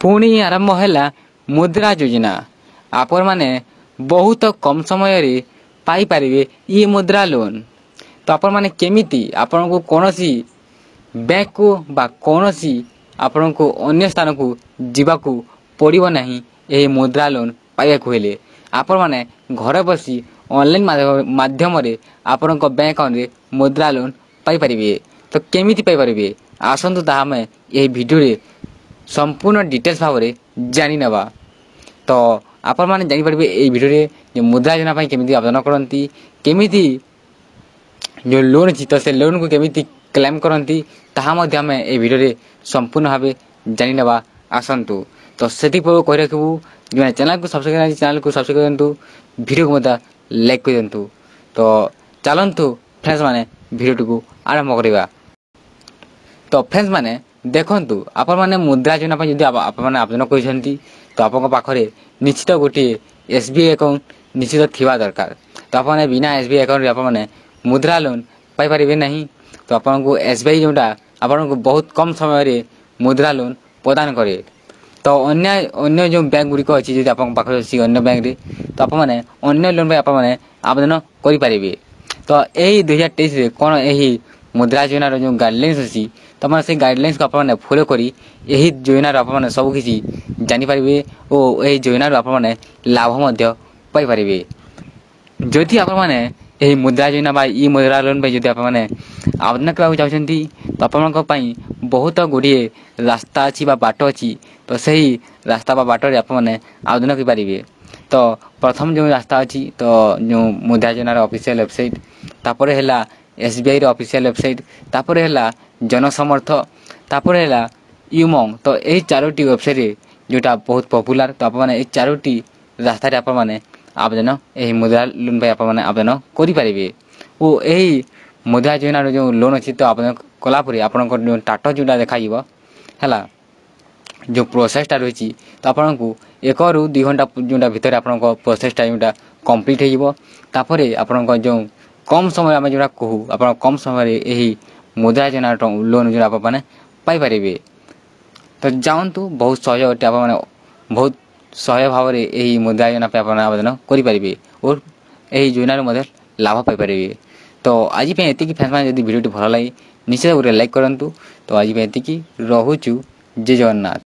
पुणी आरंभ है मुद्रा योजना। आपण मैंने बहुत कम समय पाइपर ये मुद्रा लोन। तो आपण मैंने केमिति आपण को कौन सी बैंक को बा कौन सी आपण को अन्य स्थान को जीवाकू पड़ो ना यही मुद्रा लोन पाइबा हेले आपण मैंने घर बसी ऑनलाइन माध्यम आपण बैंक अकाउंट रे मुद्रा लोन पाइपर। तो केमिति पाइपर आसतु तामें यही वीडियो रे संपूर्ण डिटेल्स भाव में जानी नवा। तो आपण मैंने जानीपर ये वीडियो रे जो मुद्रा योजना केमिति आवेदन करती केमिति जो लोन अच्छी तो से लोन को केमिति क्लेम करती ताहा मध्य आम ये वीडियो रे संपूर्ण भाव जानी नवा आसतु। तो से कही रखू जो चैनल को सब्सक्राइब चैनल को सब्सक्राइब करूँ वीडियो को मत लाइक कर दिंतु। तो चलतु फ्रेंड्स माने वीडियो को आरंभ करवा। तो फ्रेंड्स माने देखंतु आपण माने मुद्रा योजना जदि आपने आवेदन करछंती तो आपन पाखरे निश्चित गोटे एसबीआई अकाउंट निश्चित थिबा दरकार। तो आपने बिना एसबीआई अकाउंट आपण माने मुद्रा लोन पाई परिबे नहीं। तो आपन को एसबीआई जोटा आपन को बहुत कम समय रे मुद्रा लोन प्रदान करे। तो अन्य जो बैंक गुड़ी अच्छी जब आप पाखे अच्छी अन्य बैंक रे तो आप मैंने अन्य लोन आप मैंने आवेदन करें। तो यही 2023 कौन यही मुद्रा योजनार जो गाइडलाइंस अच्छी तो मैंने से गाइडलाइंस को आपने फॉलो करी यही योजनार आपने सबकि जानीपारे और यही योजनार आपने लाभ पाइपर। जदि आपने यही मुद्रा योजना बा ई मुद्रा लोन जब आपने आवेदन करने चाहते तो आप बहुत गुड़े रास्ता अच्छी बाट अच्छी। तो सही रास्ता बाट रे आपने आवेदन करें। तो प्रथम जो रास्ता अच्छी तो जो मुद्रा योजनार ऑफिशियल वेबसाइट तापर है एसबीआई रो ऑफिशियल वेबसाइट तापर है जनसमर्थ तापर है यूमंग। तो यही चारोटी वेबसाइट जोटा बहुत पॉपुलर। तो आपने ये चारोटी रास्ता आप आवेदन यही मुद्रा लोन आप आवेदन करें। और यही मुद्रा योजनार जो लोन अच्छी तो आवेदन कलापर आपंकर जो टाटा जोटा देखा है जो प्रोसेसटा रही तो आपन को 1 ରୁ 2 घंटा जोटा भितर आप प्रोसेसटा जोटा कंप्लीट होपर आपन जो कम समय आम जोटा कहूँ आप कम समय यही मुद्रा योजना लोन जो आपने पाइपर। तो जाऊँ बहुत सहज अटे आप बहुत सहज भाव में यही मुद्रा योजना आप आवेदन करें और यही योजन लाभ पाइपर। तो आज ये फ्रेंड्स जब वीडियो भल लगे निश्चित गोटे लाइक करूँ। तो आज ये रोचु जय जगन्नाथ।